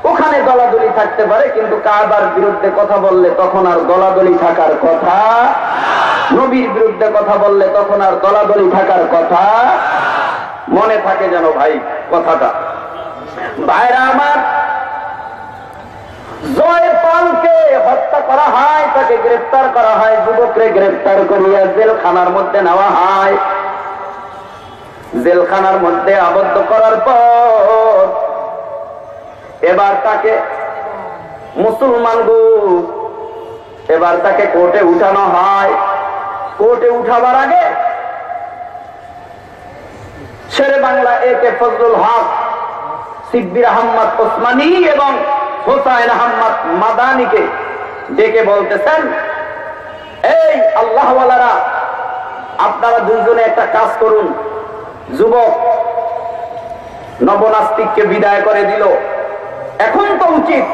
ওখানে দলাদলি থাকতে পারে কিন্তু কাবার বিরুদ্ধে কথা বললে তখন আর দলাদলি থাকার কথা নবীর বিরুদ্ধে কথা বললে তখন আর দলাদলি থাকার কথা মনে থাকে যেন ভাই কথাটা ভাইরা আমার জয়পালকে হত্যা করা হয় তাকে গ্রেফতার করা হয় যুবকরে গ্রেফতার করিয়া জেলখানার মধ্যে নেওয়া হয় জেলখানার মধ্যে আবদ্ধ করার পর এবার তাকে মুসলমান এবার তাকে কোর্টে উঠানো হয় কোর্টে উঠাবার আগে শেরে বাংলা একে ফজলুল হক সিদ্দির আহমদ ওসমানী এবং হুসাইন আহমদ মাদানীকে ডেকে বলতেছেন এই আল্লাহওয়ালারা আপনারা দুইজনে একটা কাজ করুন যুবক নবনাস্তিককে বিদায় করে দিল এখন তো উচিত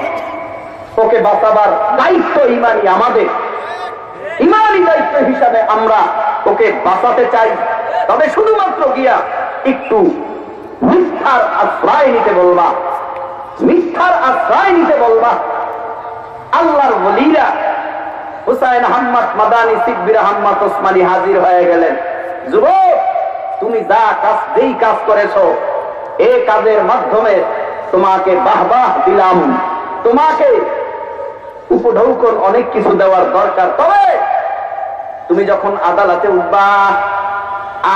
ওকে বাঁচাবার দায়িত্ব ইমানি আমাদের ইমানি দায়িত্ব হিসাবে আমরা ওকে বাঁচাতে চাই তবে শুধুমাত্র গিয়া একটু মিথ্যার আশ্রয় নিতে বলবা মিথ্যার আশ্রয় নিতে বলবা আল্লাহর ওলিরা হুসাইন আহমদ মাদানী সিদ্দির আহমদ ওসমানী হাজির হয়ে গেলেন যুবক তুমি যা কাজ যেই কাজ করেছো এই কাজের মাধ্যমে তোমাকে বাহবাহ দিলাম তোমাকে উপঢৌকন অনেক কিছু দেওয়ার দরকার তবে তুমি যখন আদালতে উঠবা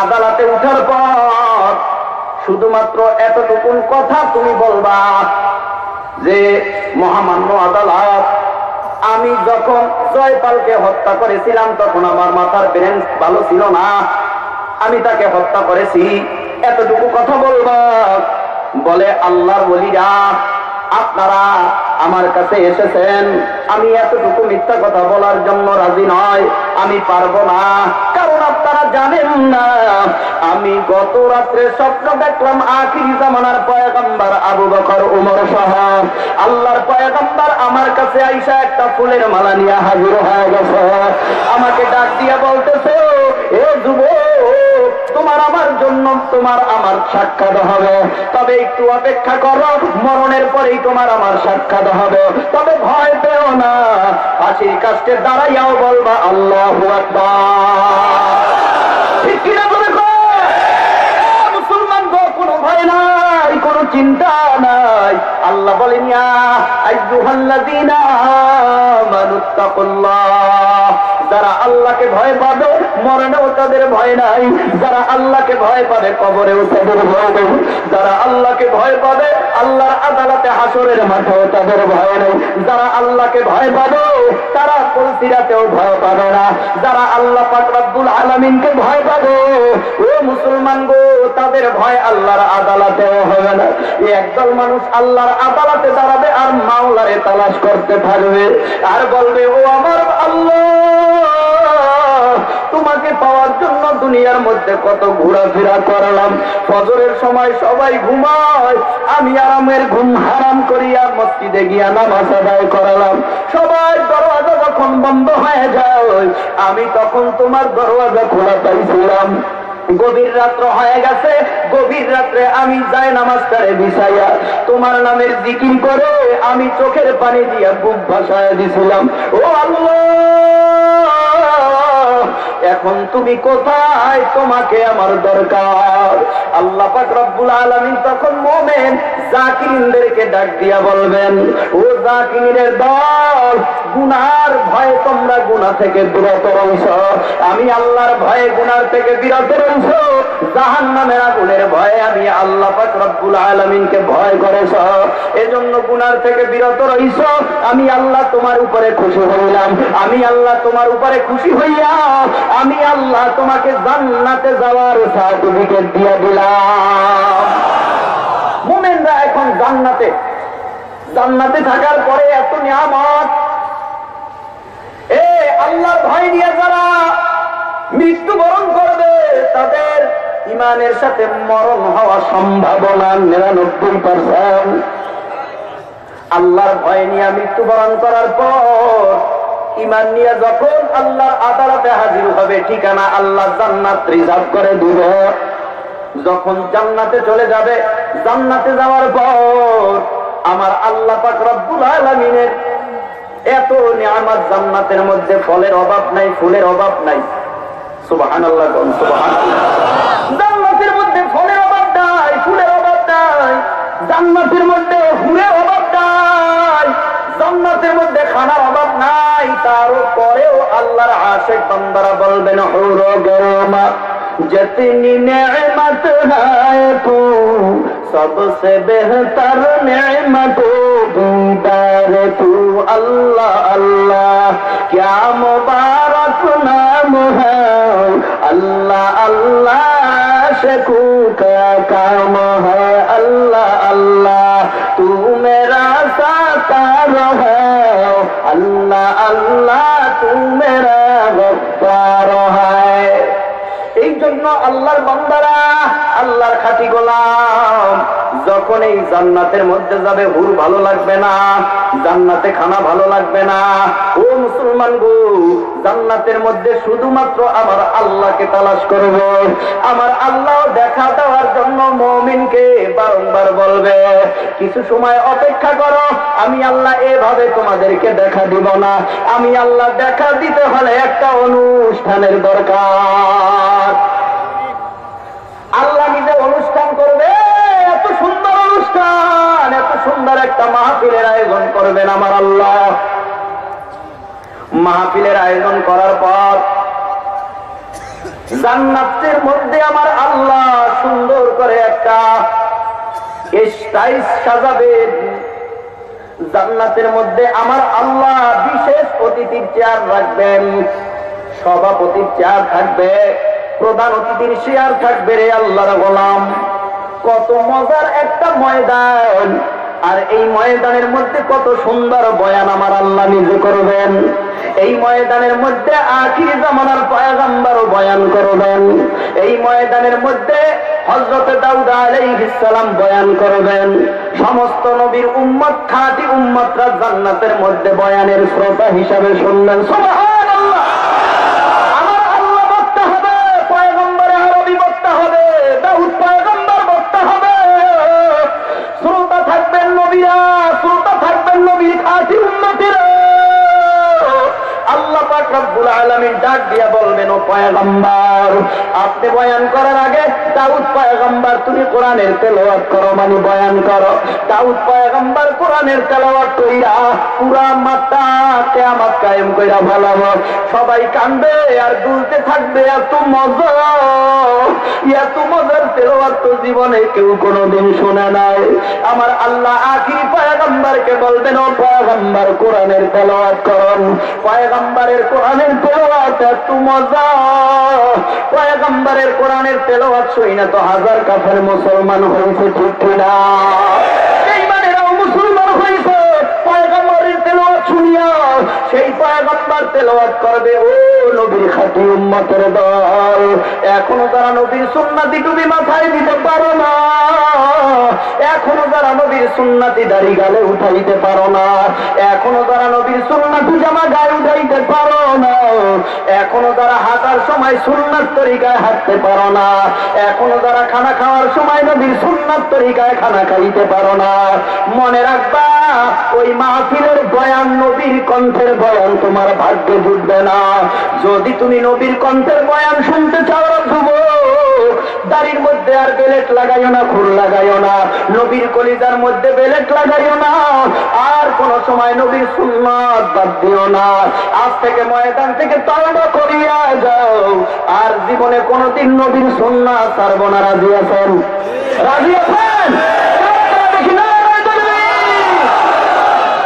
আদালতে উঠার পর শুধুমাত্র এতটুকুন কথা তুমি বলবা যে মহামান্য আদালত আমি যখন জয়পালকে হত্যা করেছিলাম তখন আমার মাথার ব্রেন ভালো ছিল না আমি তাকে হত্যা করেছি এতটুকু কথা বলবা বলে আল্লাহর ওলিরা আপনারা আমার কাছে এসেছেন আমি এতটুকু মিথ্যা কথা বলার জন্য রাজি নয় আমি পারবো না কারণ আপনারা জানেন না আমি গত রাত্রে স্বপ্ন দেখলাম আখিরি জামানার পয়গম্বর আবু বকর উমর সহ আল্লাহর পয়গম্বর আমার কাছে আইসা একটা ফুলের মালা নিয়ে হাজির হয়ে গেছে আমাকে ডাক দিয়া বলতেছে এ যুবক তোমার আমার জন্য তোমার আমার সাক্ষাৎ হবে তবে একটু অপেক্ষা করো মরণের পরেই তোমার আমার সাক্ষাৎ হবে তবে ভয় পেও না ফাঁসির কাছে দাঁড়াইয়াও বলবা আল্লাহু আকবার ঠিক কিনা বলে মুসলমান গো কোনো ভয় নাই কোনো চিন্তা নাই আল্লাহ বলেন ইয়া আইয়ুহাল্লাযীনা আমানুত্তাকুল্লাহ যারা আল্লাহকে ভয় পাবে মরণেও তাদের ভয় নাই যারা আল্লাহকে ভয় পাবে কবরেও তাদের ভয় নেই যারা আল্লাহকে ভয় পাবে আল্লাহর আদালতে হাসরের মাঠেও তাদের ভয় নেই যারা আল্লাহকে ভয় পাবে তারা পুলসিরাতেও ভয় পাবে না যারা আল্লাহ পাক রব্বুল আলামিনকে ভয় পাবে ও মুসলমান গো তাদের ভয় আল্লাহর আদালতেও হবে না একদল মানুষ আল্লাহর আদালতে দাঁড়াবে আর মাওলারে তালাশ করতে থাকবে আর বলবে ও আমার আল্লাহ তোমাকে পাওয়ার জন্য দুনিয়ার মধ্যে কত ঘোরাফেরা করলাম ফজরের সময় সবাই ঘুমায় আমি আরামের ঘুম হারাম করিয়া মসজিদে গিয়া নামাজ আদায় করালাম সবাই দরওয়াজা যখন বন্ধ হয়ে যায় আমি তখন তোমার দরওয়াজা খোলা পাইছিলাম গভীর রাত্র হয়ে গেছে গভীর রাত্রে আমি যাই নামাজটারে বিছাইয়া তোমার নামের জিকির করে আমি চোখের পানি দিয়া বুক ভাসায় দিছিলাম ও আল্লাহ এখন তুমি কোথায়, তোমাকে আমার দরকার। আল্লাহ পাক রব্বুল আলামিন তখন মুমিন জাকিরিনদেরকে ডাক দিয়া বলবেন, ও জাকিরিনের দল, গুনার ভয়ে তোমরা গুনাহ থেকে বিরত রইছো, আমি আল্লাহর ভয়ে গুনার থেকে বিরত রইছো, জাহান্নামের আগুনের ভয়ে আমি আল্লাহ পাক রব্বুল আলামিনকে ভয় করেছো, এজন্য গুনার থেকে বিরত রইছো, আমি আল্লাহ তোমার উপরে খুশি হইলাম, আমি আল্লাহ তোমার উপরে খুশি হইয়া আমি আল্লাহ তোমাকে জান্নাতে যাওয়ার সার্টিফিকেট দিয়ে দিলাম। মুমিনরা এখন জান্নাতে, জান্নাতে থাকার পরে এত নিয়ামত, আল্লাহর ভয় নিয়ে যারা মৃত্যুবরণ করবে তাদের ইমানের সাথে মরণ হওয়া সম্ভাবনা 99%। আল্লাহর ভয় নিয়ে মৃত্যুবরণ করার পর ইমান নিয়ে যখন আল্লাহর আদালতে হাজির হবে, ঠিকানা আল্লাহ জান্নাত রিজার্ভ করে দিবে। যখন জান্নাতে চলে যাবে, জান্নাতে যাওয়ার পর আমার আল্লাহ পাক রব্বুল আলামিনের এত নিয়ামত, জান্নাতের মধ্যে ফলের অভাব নাই, ফুলের অভাব নাই। সুবহানাল্লাহ, সুবহানাল্লাহ। জান্নাতের মধ্যে ফলের অভাব নাই, ফুলের অভাব নাই, জান্নাতের মধ্যে হুরের অভাব নাই, জান্নাতের মধ্যে খানার অভাব নাই। তারপরেও আল্লাহর আশিক বান্দারা বলবেন, হুর গরমা जितनी नेमत है तू सबसे बेहतर नेमत दीदार तू। अल्लाह अल्लाह क्या मुबारक नाम है, अल्लाह अल्लाह शकू का काम है, अल्लाह अल्लाह तू मेरा साकार है, अल्लाह अल्लाह तू मेरा गफ्फार है। এই জন্য আল্লাহর বান্দারা, আল্লাহর খাঁটি গোলাম যখন এই জান্নাতের মধ্যে যাবে, হুর ভালো লাগবে না, জান্নাতে খানা ভালো লাগবে না। ও মুসলমান গো, জান্নাতের মধ্যে শুধুমাত্র আমার আল্লাহকে তালাশ করবে। আমার আল্লাহ দেখা দেওয়ার জন্য মুমিনকে বারংবার বলবে, কিছু সময় অপেক্ষা করো, আমি আল্লাহ এভাবে তোমাদেরকে দেখা দিব না, আমি আল্লাহ দেখা দিতে হলে একটা অনুষ্ঠানের দরকার। আল্লাহ নিজে অনুষ্ঠান করবে, এত সুন্দর অনুষ্ঠান, এত সুন্দর একটা মাহফিলের আয়োজন করবেন আমার আল্লাহ। মাহফিলের আয়োজন করার পর জান্নাতের মধ্যে আমার আল্লাহ সুন্দর করে একটা স্টাইল সাজাবেন। জান্নাতের মধ্যে আমার আল্লাহ বিশেষ অতিথির চেয়ার রাখবেন, সভাপতির চেয়ার থাকবে, প্রধান অতিথির চেয়ার থাকবে। রে আল্লাহর গোলাম, কত মজার একটা ময়দান, আর এই ময়দানের মধ্যে কত সুন্দর বয়ান আমার আল্লাহ নিজে করবেন। এই ময়দানের মধ্যে আখির জামানার পয়গম্বরও বয়ান করবেন। এই ময়দানের মধ্যে হযরত দাউদ আলাইহিস সালাম বয়ান করবেন। সমস্ত নবীর উম্মত, খাঁটি উম্মতরা জান্নাতের মধ্যে বয়ানের শ্রোতা হিসাবে শুনবেন। সুবহানাল্লাহ। আমার আল্লাহ বক্তা হবে, পয়গম্বর আরবি বক্তা হবে, দাউদ পয়গম্বর বক্তা হবে। শ্রোতা থাকবেন নবীরা, শ্রোতা থাকবেন নবীর খাঁটি উম্মতেরা। আল্লাহ পাক রব্বুল আলামিন ডাক দিয়া বলবেন, ও পয়গম্বর, আপনি বয়ান করার আগে দাউদ পয়গম্বর তুমি কোরআনের তেলাওয়াত করো, মানে বয়ান করো। দাউদ পয়গম্বর কোরআনের তেলাওয়াত কইরা পুরা মাত্রা কিয়ামত কায়েম কইরা ভালাবো। সবাই কাঁদবে আর দুলতে থাকবে, এত মজা, এত মজার তেলাওয়াত তো জীবনে কেউ কোনোদিন শুনে নাই। আমার আল্লাহ আখির পয়গম্বরকে বলবেন, ও পয়গম্বর কোরআনের তেলাওয়াত করুন। পয়গম্বরের কোরআনের তেলাওয়াত এত মজা, পয়গম্বরের কোরআনের তেলাওয়াত শুনে তো হাজার কাফের মুসলমান হয়েছে, ঠিক কিনা? বেঈমানেরাও মুসলমান হয়েছে পয়গম্বরের তেলাওয়াত শুনিয়া। সেই পয়গম্বর তেলাওয়াত করবে, ও নবীর খাঁটি উম্মতের দল, এখনো যারা নবীর সুন্নাতি টুপি মাথায় দিতে পারো না, এখনো যারা নবীর সুন্নাতি দাড়ি গালে উঠাইতে পারো না, এখনো যারা নবীর সুন্নাতি জামা গায়ে উঠাইতে পারো না, এখনো যারা হাঁটার সময় সুন্নাত তরিকায় হাঁটতে পারো না, এখনো যারা খানা খাওয়ার সময় নবীর সুন্নাত তরিকায় খানা খাইতে পারো না, মনে রাখবা ওই মাহফিলের বয়ান নবীর কণ্ঠের বয়ান তোমার ভাগ্যে জুটবে না। যদি তুমি নবীর কণ্ঠের বয়ান শুনতে চাও যুবক, দাড়ির মধ্যে আর বেলেট লাগাইও না, খুর লাগাইও না, নবীর কলিজার মধ্যে বেলেট লাগাইও না, আর কোন সময় নবীর সুন্নাত বাদ দিও না। আজ থেকে ময়দান থেকে তওবা করিয়া যাও, আর জীবনে কোনদিন নবীর সুন্নাত ছাড়বো না। রাজি আছেন? রাজি আছেন?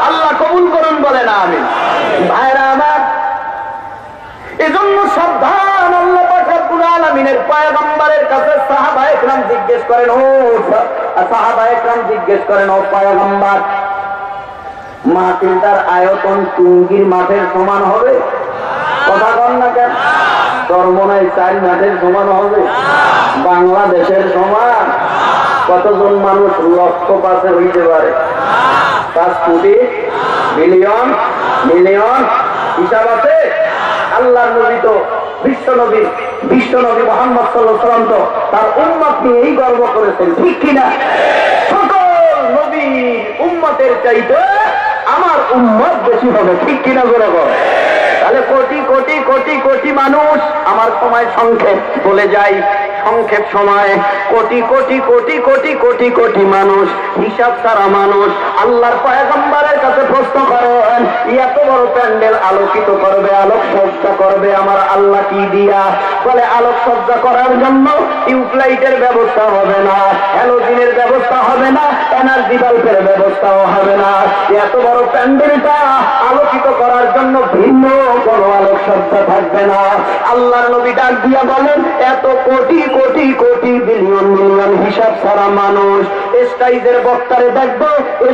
আল্লাহ কবুল করুন, বলে না আমি। ভাইরা আমার, এজন্য সাবধান। আল্লাহ পাক রব্বুল আলামিনের পয়গম্বরের কাছে সাহাবায়ে কেরাম জিজ্ঞেস করেন, ও পয়গম্বর, মাহফিলটার আয়তন টুঙ্গির মাঠের সমান হবে? কথা বল না কেন? চরমনায় 4 মাঠের সমান হবে? বাংলাদেশের সমান? কতজন মানুষ লক্ষ পাশে হইতে পারে? 5 কোটি, মিলিয়ন, হিসাব আছে? আল্লাহর নবী তো বিশ্ব নবী মুহাম্মদ সাল্লাল্লাহু আলাইহি ওয়াসাল্লাম তো তার উম্মত নিয়ে এই গর্ব করেছেন, ঠিক কিনা? সকল নবী উম্মতের চাইতে আমার উম্মত বেশি হবে, ঠিক কিনা? বরাবর। তাহলে কোটি কোটি কোটি কোটি মানুষ, আমার সময় সংক্ষেপ বলে যাই, সংক্ষেপ সময়, কোটি কোটি কোটি কোটি কোটি কোটি মানুষ, হিসাব ছাড়া মানুষ আল্লাহর পয়গম্বরের কাছে প্রশ্ন করেন, এত বড় প্যান্ডেল আলোকিত করবে, আলোকসজ্জা করবে আমার আল্লাহ কি দিয়া? বলে আলোকসজ্জা করার জন্য টিউবলাইটের ব্যবস্থা হবে না, হ্যালোজিনের ব্যবস্থা হবে না, এনার্জি বাল্বের ব্যবস্থাও হবে না। এত বড় প্যান্ডেলটা আলোকিত করার জন্য ভিন্ন কোনো আলোকসজ্জা থাকবে না। আল্লাহর নবী ডাক দিয়া বলেন, এত কোটি কোটি কোটি বিলিয়ন মিলিয়ন হিসাব ছাড়া মানুষ স্টেজের বক্তারে দেখবো,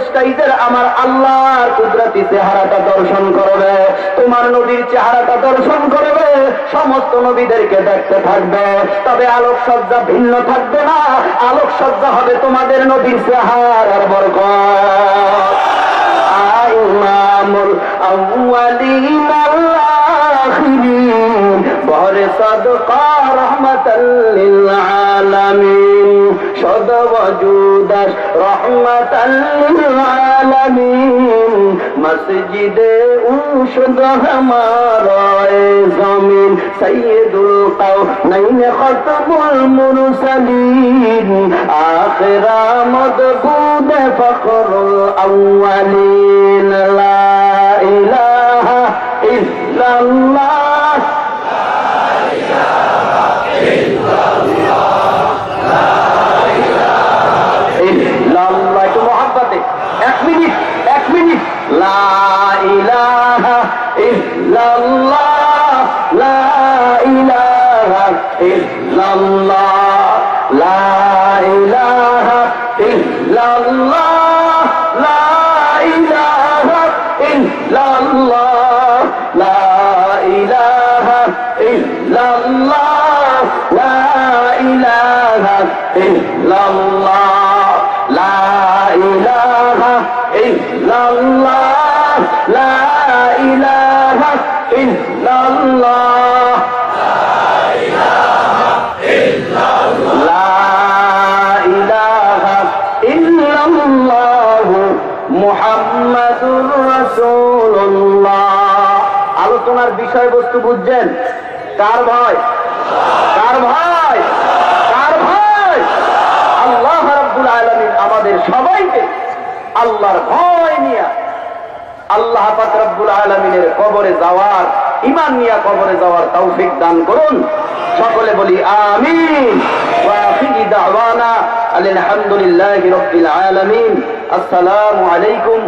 স্টেজের আমার আল্লাহর কুদরতি চেহারাটা দর্শন করবে, তোমার নবীর চেহারাটা দর্শন করবে, সমস্ত নবীদেরকে দেখতে থাকবে। তবে আলোকসজ্জা ভিন্ন থাকবে না, আলোকসজ্জা হবে তোমাদের নবীর চেহারার বরকত। ইমামুল আউয়ালিন ওয়াল আখিরিন বহরে সাদকা রাহমাতাল লিল আলামিন, সদ ওয়াজুদাস রাহমাতাল লিল আলামিন, মসজিদে উশুদ হামারায়ে জমিন, সাইয়্যিদুল কাওনাইন খাতমুল মুরসালিন, আখিরা মদবুদ ফখরুল আউয়ালিন, লা ইলাহা ইল্লাল্লাহ, একটু মহব্বতে, 1 মিনিট, লা ইলাহা ইল্লাল্লাহ, লা ইলাহা ইল্লাল্লাহ, লা ইলাহা ইল্লাল্লাহ, লা ইলাহা ইল্লাল্লাহ, লা ইলাহা ইল্লাল্লাহ, লা ইলাহা ইল্লাল্লাহ, লা ইলাহা ইল্লাল্লাহ, লা ইলাহা ইল্লাল্লাহ, লা ইলাহা ইল্লাল্লাহ মুহাম্মাদুর রাসূলুল্লাহ। আলোচনার বিষয়বস্তু বুঝছেন? কার ভয়? কার ভয়? কার ভয়? আল্লাহ রাব্বুল আলামিন আমাদের সবাইকে আল্লাহর ভয় নিয়ে আল্লাহ পাক রব্বুল আলামিনের কবরে যাওয়ার, ঈমান নিয়ে কবরে যাওয়ার তৌফিক দান করুন। সকলে বলি আমিন। ওয়া আখিরি দাওয়ানা আলহামদুলিল্লাহি রাব্বিল আলামিন। আসসালামু আলাইকুম।